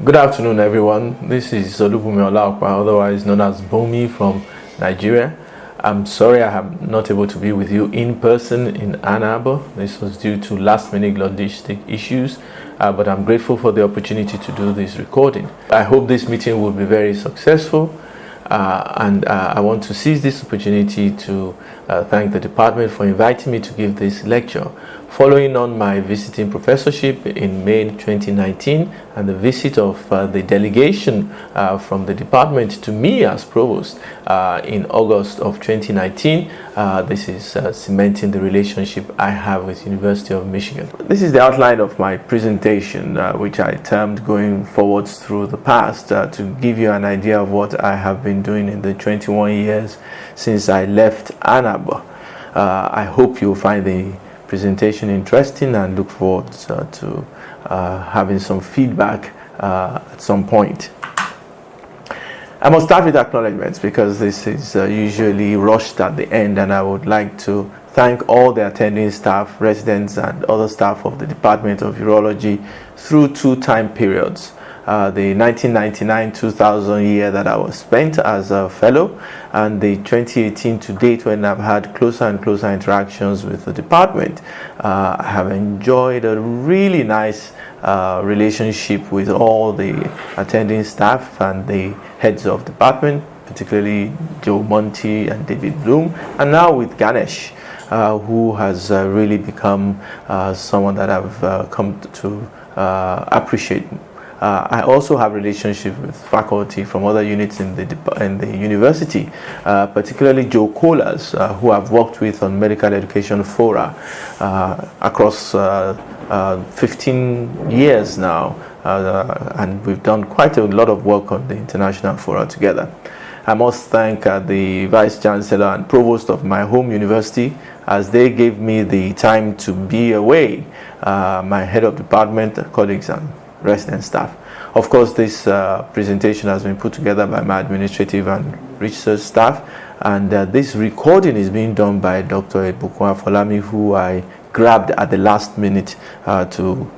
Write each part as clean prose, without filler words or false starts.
Good afternoon, everyone. This is Olubunmi Olaokpa, otherwise known as Bomi from Nigeria. I'm sorry I am not able to be with you in person in Ann Arbor. This was due to last-minute logistic issues, but I'm grateful for the opportunity to do this recording. I hope this meeting will be very successful, and I want to seize this opportunity to thank the department for inviting me to give this lecture. Following on my visiting professorship in May 2019 and the visit of the delegation from the department to me as provost in August of 2019, this is cementing the relationship I have with University of Michigan. This is the outline of my presentation, which I termed Going Forwards Through the Past, to give you an idea of what I have been doing in the 21 years since I left Ann Arbor. I hope you'll find the presentation interesting and look forward to having some feedback at some point. I must start with acknowledgements because this is usually rushed at the end, and I would like to thank all the attending staff, residents, and other staff of the Department of Urology through two time periods. The 1999-2000 year that I was spent as a fellow, and the 2018 to date when I've had closer and closer interactions with the department. I have enjoyed a really nice relationship with all the attending staff and the heads of department, particularly Joe Monty and David Bloom, and now with Ganesh, who has really become someone that I've come to appreciate. I also have relationships with faculty from other units in the university, particularly Joe Colas, who I've worked with on medical education fora across 15 years now, and we've done quite a lot of work on the international fora together. I must thank the Vice Chancellor and Provost of my home university, as they gave me the time to be away, my head of department, colleagues, and resident staff. Of course, this presentation has been put together by my administrative and research staff, and this recording is being done by Dr. Ebukun Afolami, who I grabbed at the last minute to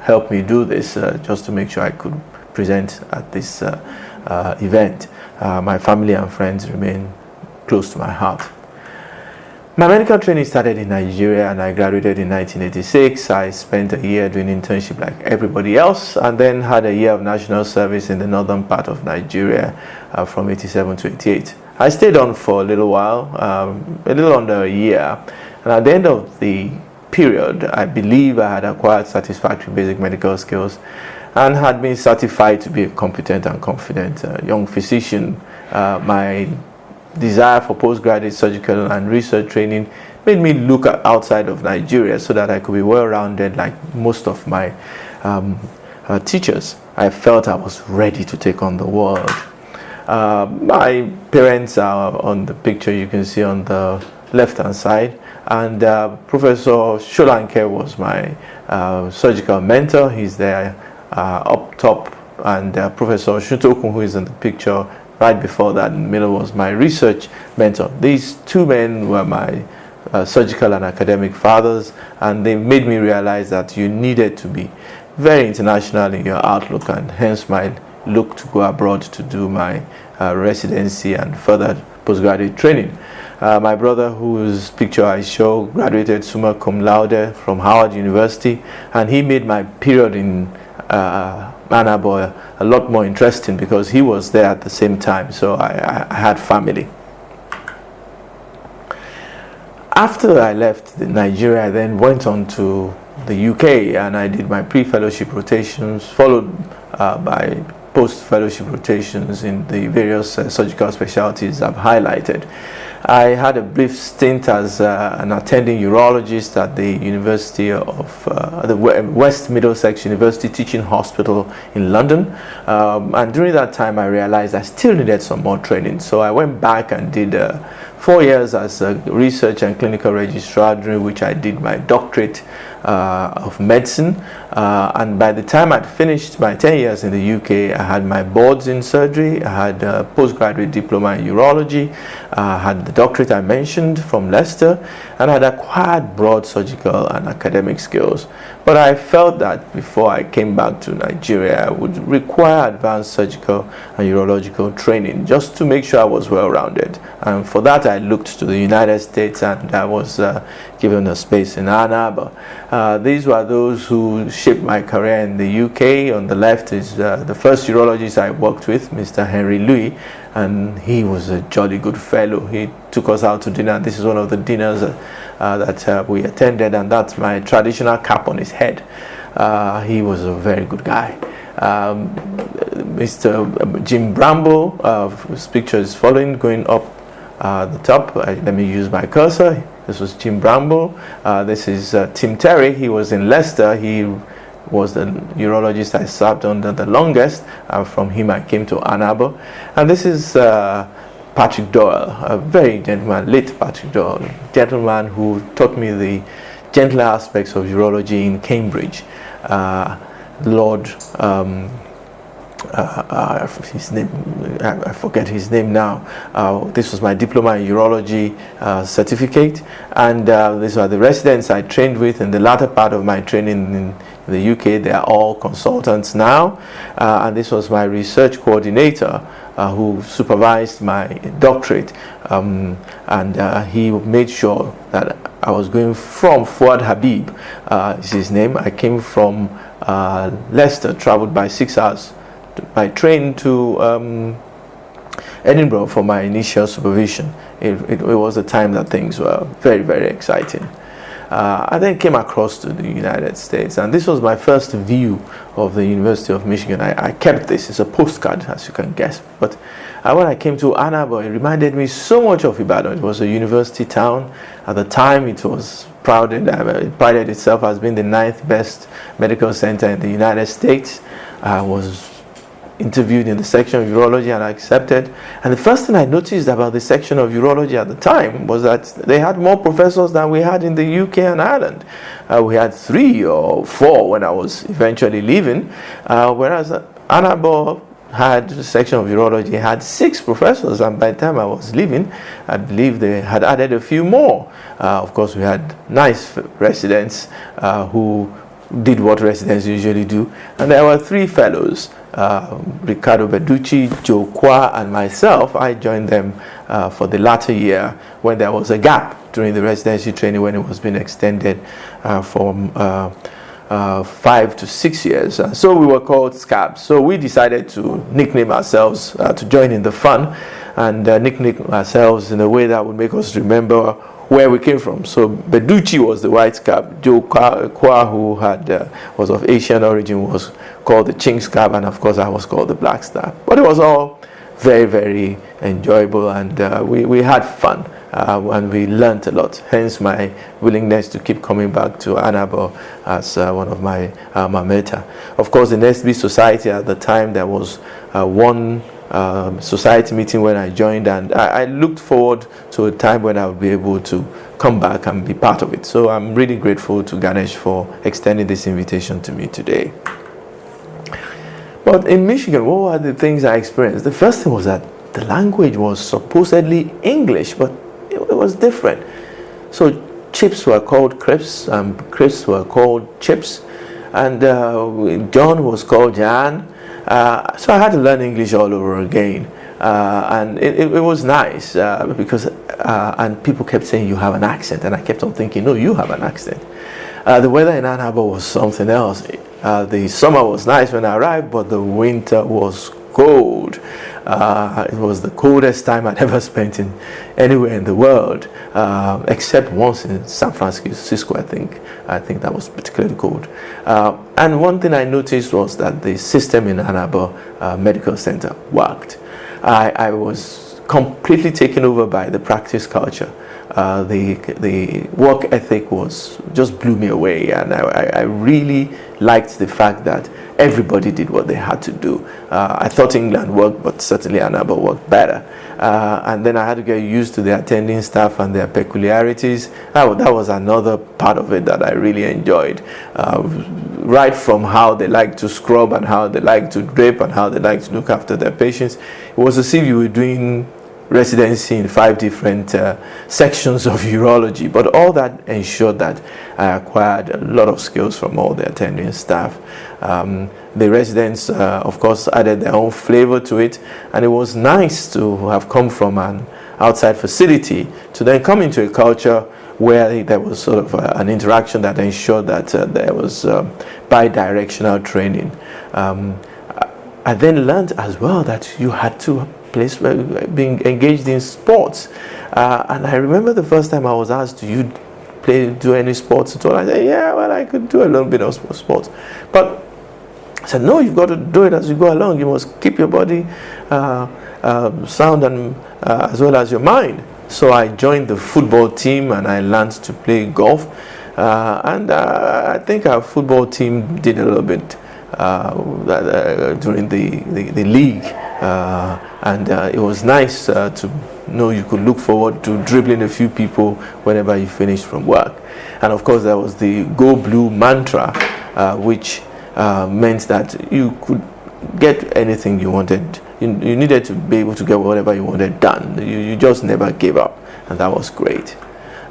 help me do this, just to make sure I could present at this event. My family and friends remain close to my heart. My medical training started in Nigeria, and I graduated in 1986. I spent a year doing internship like everybody else, and then had a year of national service in the northern part of Nigeria from 87 to 88. I stayed on for a little while, a little under a year, and at the end of the period, I believe I had acquired satisfactory basic medical skills and had been certified to be a competent and confident young physician. My desire for postgraduate surgical and research training made me look outside of Nigeria so that I could be well-rounded like most of my teachers. I felt I was ready to take on the world. My parents are on the picture you can see on the left-hand side, and Professor Sholanke was my surgical mentor. He's there up top, and Professor Shutokun, who is in the picture right before that in the middle, was my research mentor. These two men were my surgical and academic fathers, and they made me realize that you needed to be very international in your outlook, and hence my look to go abroad to do my residency and further postgraduate training. My brother, whose picture I show, graduated summa cum laude from Howard University, and he made my period in Ann Arbor a lot more interesting because he was there at the same time, so I had family. After I left Nigeria, I then went on to the UK, and I did my pre-fellowship rotations, followed by post-fellowship rotations in the various surgical specialties I've highlighted. I had a brief stint as an attending urologist at the University of the West Middlesex University Teaching Hospital in London, and during that time I realized I still needed some more training, so I went back and did 4 years as a research and clinical registrar, during which I did my doctorate of medicine. And by the time I'd finished my 10 years in the UK, I had my boards in surgery, I had a postgraduate diploma in urology, I had the doctorate I mentioned from Leicester, and I had acquired broad surgical and academic skills. But I felt that before I came back to Nigeria, I would require advanced surgical and urological training just to make sure I was well-rounded. And for that, I looked to the United States, and I was given a space in Ann Arbor. These were those who shaped my career in the UK. On the left is the first urologist I worked with, Mr. Henry Louis, and he was a jolly good fellow. He took us out to dinner. This is one of the dinners that we attended, and that's my traditional cap on his head. He was a very good guy. Mr. Jim Bramble, whose picture is following, going up the top. Let me use my cursor. This was Jim Bramble. This is Tim Terry. He was in Leicester. He was the urologist I served under the longest. From him I came to Ann Arbor. And this is Patrick Doyle, a very gentleman, late Patrick Doyle, gentleman who taught me the gentler aspects of urology in Cambridge. Lord, his name, I forget his name now. This was my diploma in urology certificate, and these are the residents I trained with in the latter part of my training in the UK. They are all consultants now, and this was my research coordinator who supervised my doctorate, and he made sure that I was going from Fuad Habib, is his name. I came from Leicester, traveled by 6 hours by train to Edinburgh for my initial supervision. It was a time that things were very, very exciting. I then came across to the United States, and this was my first view of the University of Michigan. I kept this. It's a postcard, as you can guess. But when I came to Ann Arbor, it reminded me so much of Ibadan. It was a university town. At the time, it was it prided itself as being the 9th best medical center in the United States. I was interviewed in the section of urology and I accepted. And the first thing I noticed about the section of urology at the time was that they had more professors than we had in the UK and Ireland. We had 3 or 4 when I was eventually leaving, whereas Ann Arbor had a section of urology, had 6 professors, and by the time I was leaving, I believe they had added a few more. Of course, we had nice residents who did what residents usually do, and there were 3 fellows, Ricardo Beducci, Joe Kwa, and myself. I joined them for the latter year when there was a gap during the residency training, when it was being extended from 5 to 6 years. So we were called Scabs. So we decided to nickname ourselves to join in the fun, and nickname ourselves in a way that would make us remember where we came from. So Beducci was the white scab. Joe Kwa, who was of Asian origin, was called the Chink scab, and of course I was called the black star. But it was all very, very enjoyable, and we had fun, and we learned a lot. Hence my willingness to keep coming back to Ann Arbor as one of my alma mater. Of course, the SB Society at the time, there was one society meeting when I joined, and I looked forward to a time when I would be able to come back and be part of it. So I'm really grateful to Ganesh for extending this invitation to me today. But in Michigan, what were the things I experienced? The first thing was that the language was supposedly English, but it was different. So chips were called crisps, and crisps were called chips, and John was called Jan. So I had to learn English all over again, and it was nice because and people kept saying you have an accent, and I kept on thinking, no, you have an accent. The weather in Ann Arbor was something else. The summer was nice when I arrived, but the winter was cold. It was the coldest time I'd ever spent in anywhere in the world, except once in San Francisco. I think that was particularly cold. And one thing I noticed was that the system in Ann Arbor Medical Center worked. I was completely taken over by the practice culture. The work ethic was just blew me away, and I really liked the fact that everybody did what they had to do. I thought England worked, but certainly Ann Arbor worked better. And then I had to get used to the attending staff and their peculiarities. That was another part of it that I really enjoyed. Right from how they like to scrub and how they like to drape and how they like to look after their patients. It was as if you were doing residency in 5 different sections of urology, but all that ensured that I acquired a lot of skills from all the attending staff. The residents, of course, added their own flavor to it, and it was nice to have come from an outside facility to then come into a culture where there was sort of an interaction that ensured that there was bi-directional training. I then learned as well that you had to place being engaged in sports, and I remember the first time I was asked, do you do any sports at all? I said, yeah, well, I could do a little bit of sports, but I said, no, you've got to do it as you go along. You must keep your body sound and as well as your mind. So I joined the football team and I learned to play golf, and I think our football team did a little bit during the league, and it was nice to know you could look forward to dribbling a few people whenever you finished from work. And of course there was the Go Blue mantra, which meant that you could get anything you wanted. You needed to be able to get whatever you wanted done. You just never gave up, and that was great.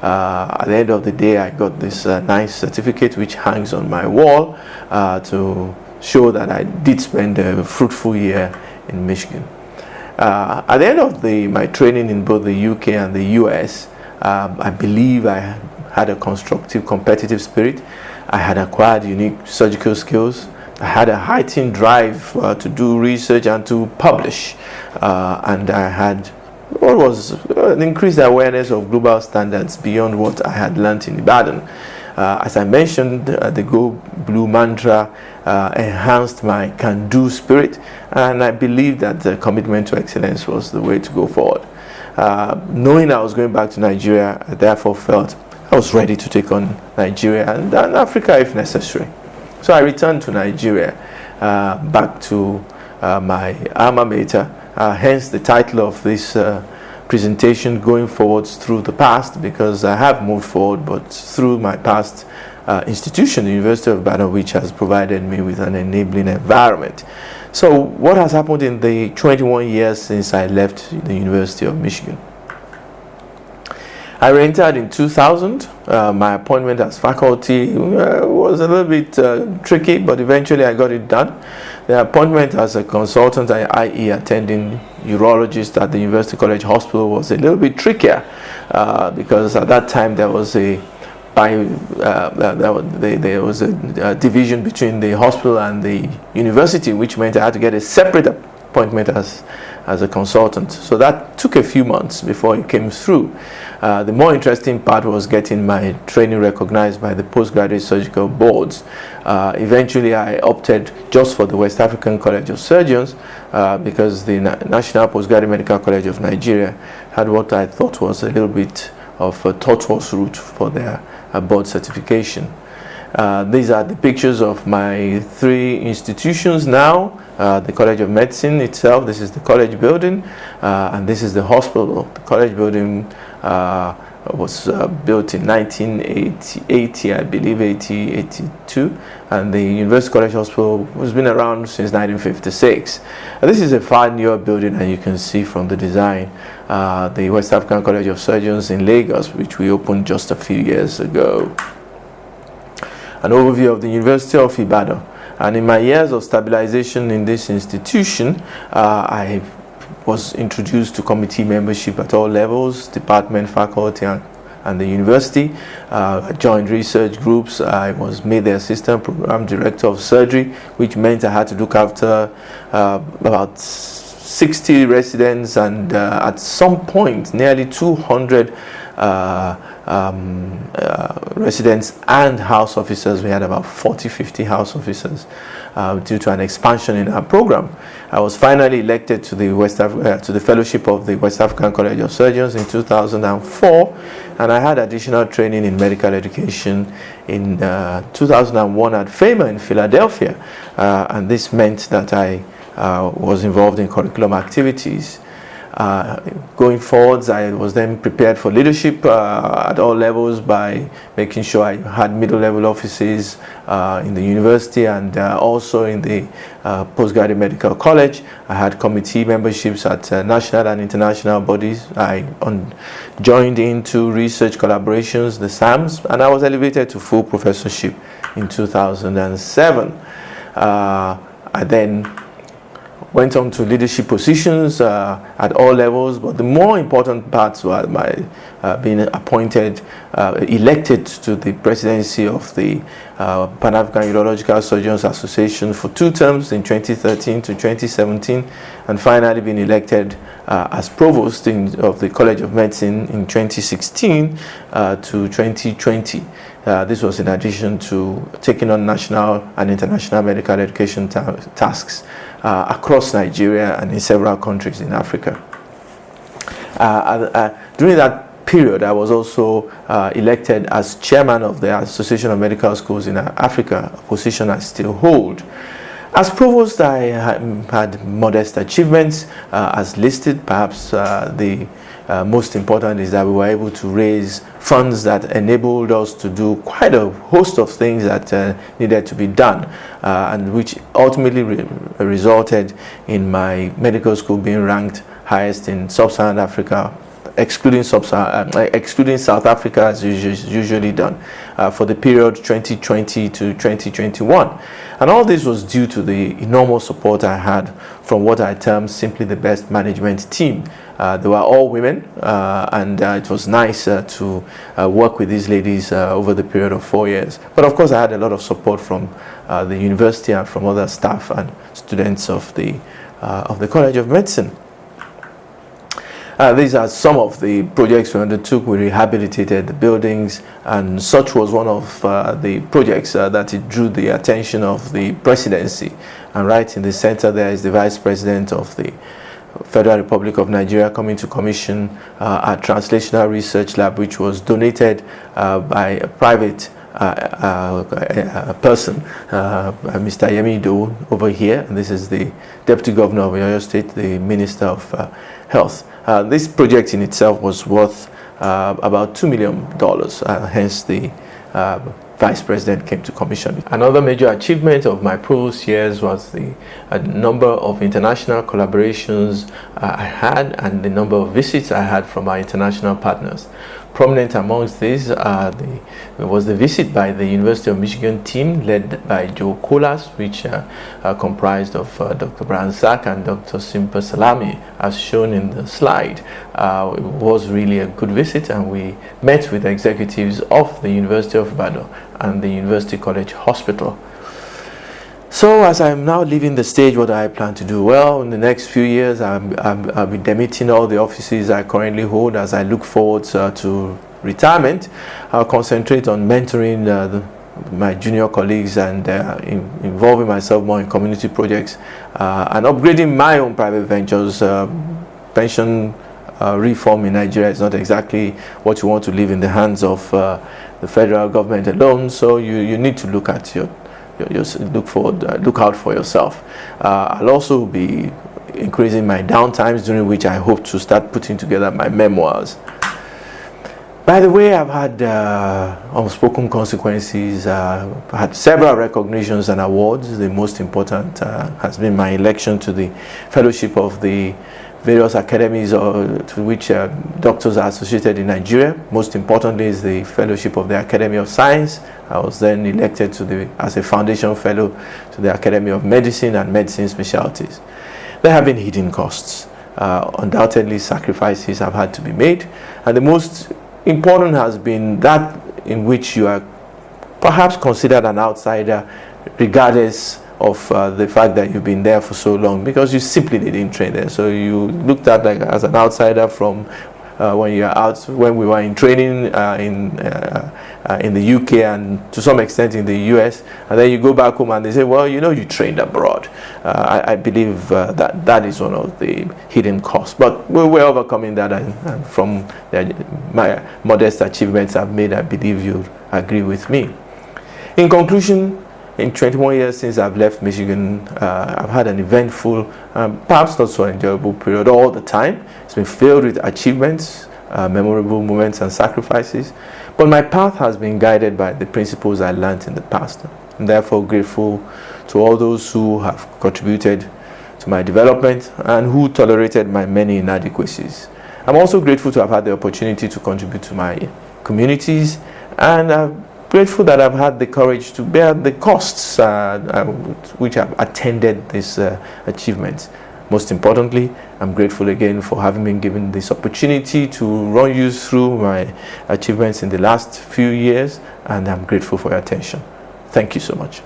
At the end of the day, I got this nice certificate which hangs on my wall to show that I did spend a fruitful year in Michigan. At the end of my training in both the UK and the US, I believe I had a constructive competitive spirit. I had acquired unique surgical skills. I had a heightened drive to do research and to publish, and I had what was an increased awareness of global standards beyond what I had learned in Ibadan. As I mentioned, the Go Blue mantra enhanced my can-do spirit, and I believed that the commitment to excellence was the way to go forward. Knowing I was going back to Nigeria, I therefore felt I was ready to take on Nigeria and Africa if necessary. So I returned to Nigeria, back to my alma mater, hence the title of this presentation, Going Forwards Through the Past, because I have moved forward, but through my past institution, the University of Ibadan, which has provided me with an enabling environment. So what has happened in the 21 years since I left the University of Michigan? I re-entered in 2000. My appointment as faculty was a little bit tricky, but eventually I got it done. The appointment as a consultant, i.e. attending urologist at the University College Hospital, was a little bit trickier because at that time there was a division between the hospital and the university, which meant I had to get a separate appointment as a consultant. So that took a few months before it came through. The more interesting part was getting my training recognized by the postgraduate surgical boards. Eventually I opted just for the West African College of Surgeons because the National Postgraduate Medical College of Nigeria had what I thought was a little bit of a tortuous route for their board certification. These are the pictures of my 3 institutions now. The College of Medicine itself, this is the college building, and this is the hospital. The college building was built in 1980, I believe, 82, and the University College Hospital has been around since 1956. This is a far newer building, and you can see from the design the West African College of Surgeons in Lagos, which we opened just a few years ago. An overview of the University of Ibadan. And in my years of stabilization in this institution, I was introduced to committee membership at all levels, department, faculty, and the university. I joined research groups. I was made the assistant program director of surgery, which meant I had to look after about 60 residents and at some point nearly 200 residents and house officers. We had about 40-50 house officers due to an expansion in our program. I was finally elected to the fellowship of the West African College of Surgeons in 2004, and I had additional training in medical education in 2001 at FEMA in Philadelphia, and this meant that I was involved in curriculum activities. Going forwards, I was then prepared for leadership at all levels by making sure I had middle-level offices in the university and also in the postgraduate medical college. I had committee memberships at national and international bodies. I joined into research collaborations, the SAMs, and I was elevated to full professorship in 2007. I then went on to leadership positions at all levels, but the more important parts were my being appointed, elected to the presidency of the Pan-African Urological Surgeons Association for 2 terms in 2013 to 2017, and finally being elected as provost of the College of Medicine in 2016 to 2020. This was in addition to taking on national and international medical education tasks across Nigeria and in several countries in Africa. During that period, I was also elected as chairman of the Association of Medical Schools in Africa, a position I still hold. As provost, I had modest achievements as listed. Perhaps the most important is that we were able to raise funds that enabled us to do quite a host of things that needed to be done, and which ultimately resulted in my medical school being ranked highest in sub-Saharan Africa, excluding South Africa as usually done, for the period 2020 to 2021. And all this was due to the enormous support I had from what I termed simply the best management team. They were all women, and it was nice to work with these ladies over the period of 4 years. But of course, I had a lot of support from the university and from other staff and students of the College of Medicine. These are some of the projects we undertook. We rehabilitated the buildings, and such was one of the projects that it drew the attention of the presidency. And right in the center there is the Vice President of the Federal Republic of Nigeria coming to commission a translational research lab, which was donated by a private person, Mr. Yemi Do over here, and this is the Deputy Governor of Oyo State, the Minister of Health. This project in itself was worth about $2 million, hence the Vice President came to commission. Another major achievement of my provost years was the number of international collaborations I had and the number of visits I had from our international partners. Prominent amongst these was the visit by the University of Michigan team led by Joe Colas, which comprised of Dr. Brian Sack and Dr. Simpa Salami, as shown in the slide. It was really a good visit, and we met with executives of the University of Ibadan and the University College Hospital. So as I'm now leaving the stage, what do I plan to do? Well, in the next few years, I'll be demoting all the offices I currently hold. As I look forward to retirement, I'll concentrate on mentoring my junior colleagues and involving myself more in community projects and upgrading my own private ventures. Pension reform in Nigeria is not exactly what you want to leave in the hands of the federal government alone, so you need to look at look out for yourself. I'll also be increasing my downtimes, during which I hope to start putting together my memoirs. By the way, I've had unspoken consequences. I've had several recognitions and awards. The most important has been my election to the fellowship of the various academies to which doctors are associated in Nigeria. Most importantly is the fellowship of the Academy of Science. I was then elected as a foundation fellow to the Academy of Medicine and Medicine Specialties. There have been hidden costs. Undoubtedly, sacrifices have had to be made, and the most important has been that in which you are perhaps considered an outsider, regardless of the fact that you've been there for so long, because you simply didn't train there. So you looked at like as an outsider from when you're out, when we were in training in the UK and to some extent in the US, and then you go back home and they say, well, you know, you trained abroad. I believe that is one of the hidden costs, but we're overcoming that, and from my modest achievements I've made, I believe you'll agree with me. In conclusion, in 21 years since I've left Michigan, I've had an eventful, perhaps not so enjoyable period all the time. It's been filled with achievements, memorable moments and sacrifices, but my path has been guided by the principles I learned in the past. I'm therefore grateful to all those who have contributed to my development and who tolerated my many inadequacies. I'm also grateful to have had the opportunity to contribute to my communities, and I'm grateful that I've had the courage to bear the costs which have attended this achievement. Most importantly, I'm grateful again for having been given this opportunity to run you through my achievements in the last few years, and I'm grateful for your attention. Thank you so much.